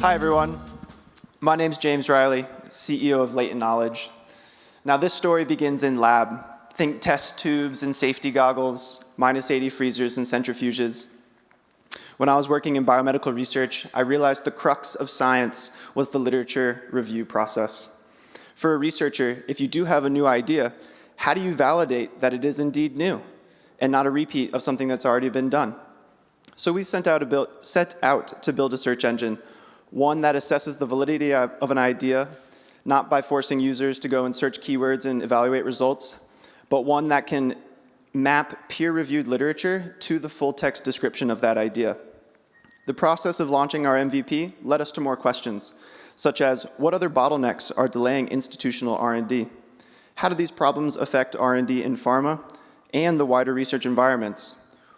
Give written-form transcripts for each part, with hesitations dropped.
Hi, everyone. My name's James Riley, CEO of Latent Knowledge. Now, this story begins in lab. Think test tubes and safety goggles, -80 freezers and centrifuges. When I was working in biomedical research, I realized the crux of science was the literature review process. For a researcher, if you do have a new idea, how do you validate that it is indeed new and not a repeat of something that's already been done? So we set out to build a search engine, one that assesses the validity of an idea, not by forcing users to go and search keywords and evaluate results, but one that can map peer-reviewed literature to the full-text description of that idea. The process of launching our MVP led us to more questions, such as what other bottlenecks are delaying institutional R&D? How do these problems affect R&D in pharma and the wider research environments?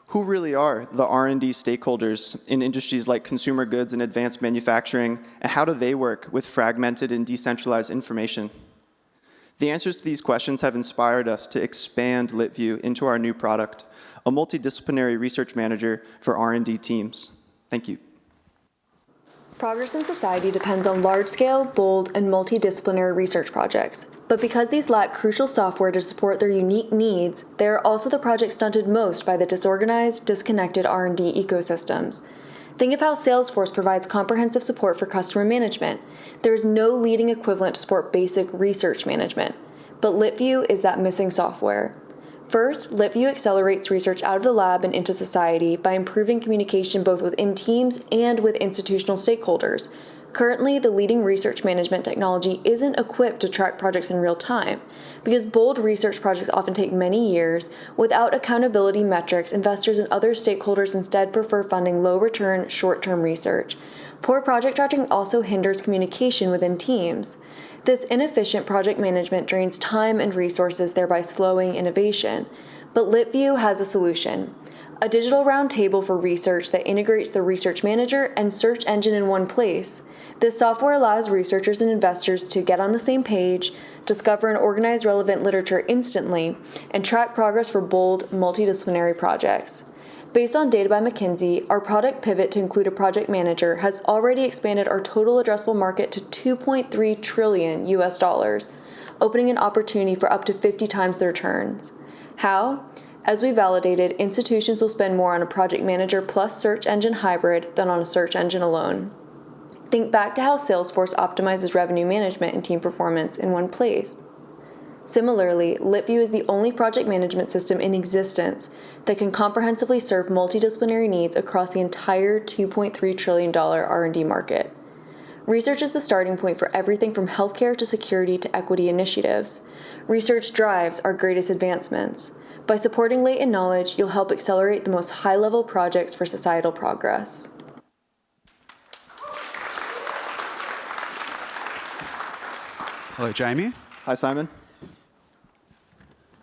Who really are the R&D stakeholders in industries like consumer goods and advanced manufacturing, and how do they work with fragmented and decentralized information? The answers to these questions have inspired us to expand LitView into our new product, a multidisciplinary research manager for R&D teams. Thank you. Progress in society depends on large-scale, bold, and multidisciplinary research projects. But because these lack crucial software to support their unique needs, they are also the projects stunted most by the disorganized, disconnected R&D ecosystems. Think of how Salesforce provides comprehensive support for customer management. There is no leading equivalent to support basic research management. But LitView is that missing software. First, LitView accelerates research out of the lab and into society by improving communication both within teams and with institutional stakeholders. Currently, the leading research management technology isn't equipped to track projects in real time. Because bold research projects often take many years, without accountability metrics, investors and other stakeholders instead prefer funding low-return, short-term research. Poor project tracking also hinders communication within teams. This inefficient project management drains time and resources, thereby slowing innovation. But LitView has a solution. A digital roundtable for research that integrates the research manager and search engine in one place. This software allows researchers and investors to get on the same page, discover and organize relevant literature instantly, and track progress for bold, multidisciplinary projects. Based on data by McKinsey, our product pivot to include a project manager has already expanded our total addressable market to $2.3 trillion US, opening an opportunity for up to 50 times the returns. How? As we validated, institutions will spend more on a project manager plus search engine hybrid than on a search engine alone. Think back to how Salesforce optimizes revenue management and team performance in one place. Similarly, LitView is the only project management system in existence that can comprehensively serve multidisciplinary needs across the entire $2.3 trillion R&D market. Research is the starting point for everything from healthcare to security to equity initiatives. Research drives our greatest advancements. By supporting Latent Knowledge, you'll help accelerate the most high-level projects for societal progress. Hello, Jamie. Hi, Simon.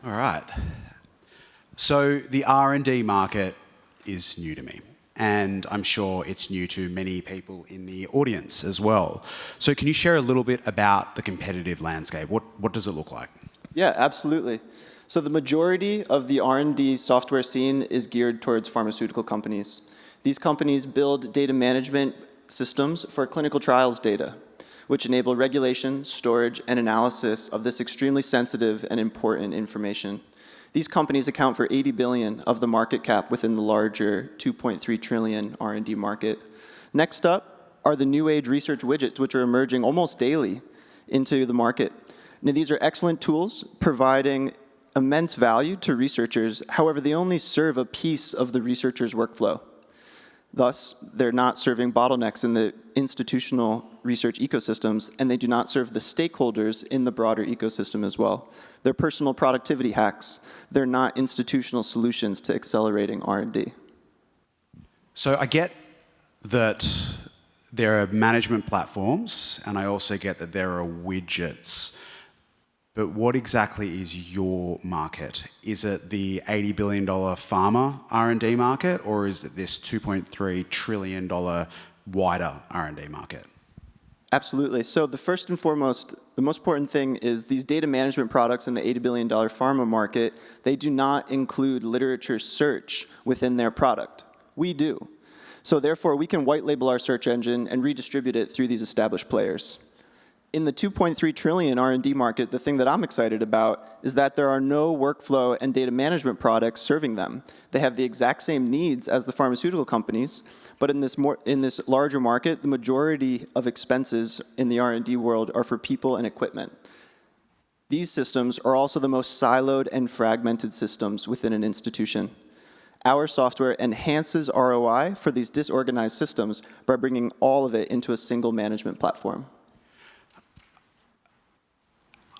All right. So the R&D market is new to me, and I'm sure it's new to many people in the audience as well. So can you share a little bit about the competitive landscape? What does it look like? Yeah, absolutely. So the majority of the R&D software scene is geared towards pharmaceutical companies. These companies build data management systems for clinical trials data, which enable regulation, storage, and analysis of this extremely sensitive and important information. These companies account for 80 billion of the market cap within the larger 2.3 trillion R&D market. Next up are the new age research widgets, which are emerging almost daily into the market. Now, these are excellent tools providing immense value to researchers. However, they only serve a piece of the researcher's workflow. Thus, they're not serving bottlenecks in the institutional research ecosystems, and they do not serve the stakeholders in the broader ecosystem as well. They're personal productivity hacks. They're not institutional solutions to accelerating R&D. So I get that there are management platforms, and I also get that there are widgets. But what exactly is your market? Is it the $80 billion pharma R&D market, or is it this $2.3 trillion wider R&D market? Absolutely. So the first and foremost, the most important thing is these data management products in the $80 billion pharma market, they do not include literature search within their product. We do. So therefore, we can white label our search engine and redistribute it through these established players. In the 2.3 trillion R&D market, the thing that I'm excited about is that there are no workflow and data management products serving them. They have the exact same needs as the pharmaceutical companies, but in this larger market, the majority of expenses in the R&D world are for people and equipment. These systems are also the most siloed and fragmented systems within an institution. Our software enhances ROI for these disorganized systems by bringing all of it into a single management platform.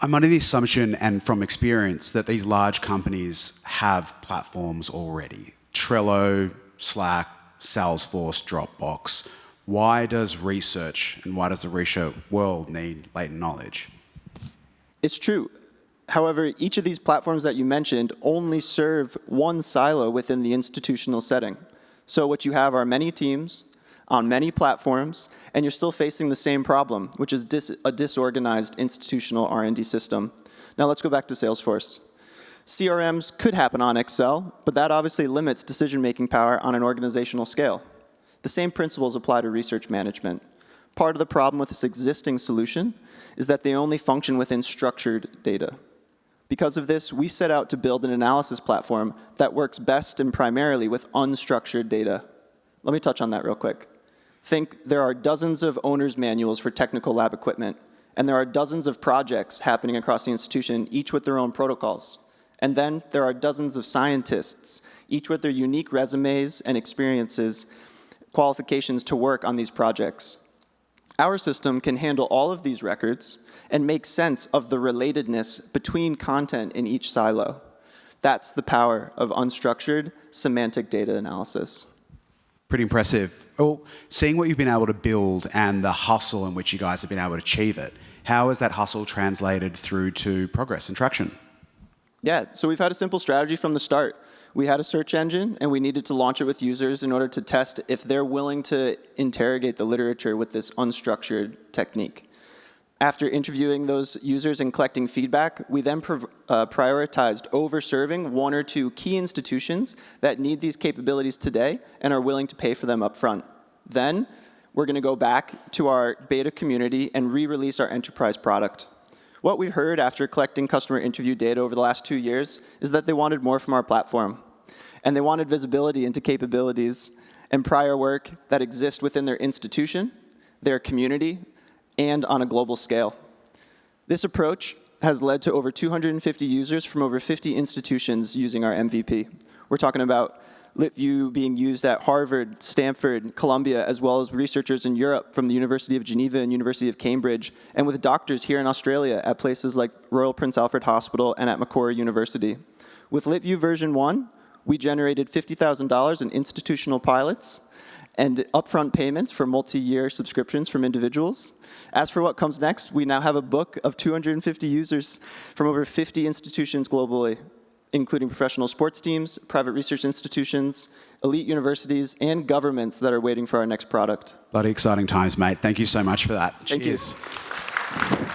I'm under the assumption, and from experience, that these large companies have platforms already. Trello, Slack, Salesforce, Dropbox. Why does research and why does the research world need latent knowledge? It's true. However, each of these platforms that you mentioned only serve one silo within the institutional setting. So what you have are many teams on many platforms, and you're still facing the same problem, which is a disorganized institutional R&D system. Now let's go back to Salesforce. CRMs could happen on Excel, but that obviously limits decision-making power on an organizational scale. The same principles apply to research management. Part of the problem with this existing solution is that they only function within structured data. Because of this, we set out to build an analysis platform that works best and primarily with unstructured data. Let me touch on that real quick. Think there are dozens of owner's manuals for technical lab equipment, and there are dozens of projects happening across the institution, each with their own protocols. And then there are dozens of scientists, each with their unique resumes and experiences, qualifications to work on these projects. Our system can handle all of these records and make sense of the relatedness between content in each silo. That's the power of unstructured semantic data analysis. Pretty impressive. Well, seeing what you've been able to build and the hustle in which you guys have been able to achieve it, how has that hustle translated through to progress and traction? Yeah, so we've had a simple strategy from the start. We had a search engine, and we needed to launch it with users in order to test if they're willing to interrogate the literature with this unstructured technique. After interviewing those users and collecting feedback, we then prioritized over-serving one or two key institutions that need these capabilities today and are willing to pay for them up front. Then, we're going to go back to our beta community and re-release our enterprise product. What we heard after collecting customer interview data over the last 2 years is that they wanted more from our platform. And they wanted visibility into capabilities and prior work that exist within their institution, their community, and on a global scale. This approach has led to over 250 users from over 50 institutions using our MVP. We're talking about LitView being used at Harvard, Stanford, Columbia, as well as researchers in Europe from the University of Geneva and University of Cambridge, and with doctors here in Australia at places like Royal Prince Alfred Hospital and at Macquarie University. With LitView version 1, we generated $50,000 in institutional pilots and upfront payments for multi-year subscriptions from individuals. As for what comes next, we now have a book of 250 users from over 50 institutions globally, including professional sports teams, private research institutions, elite universities, and governments that are waiting for our next product. Bloody exciting times, mate. Thank you so much for that. Thank Cheers. you.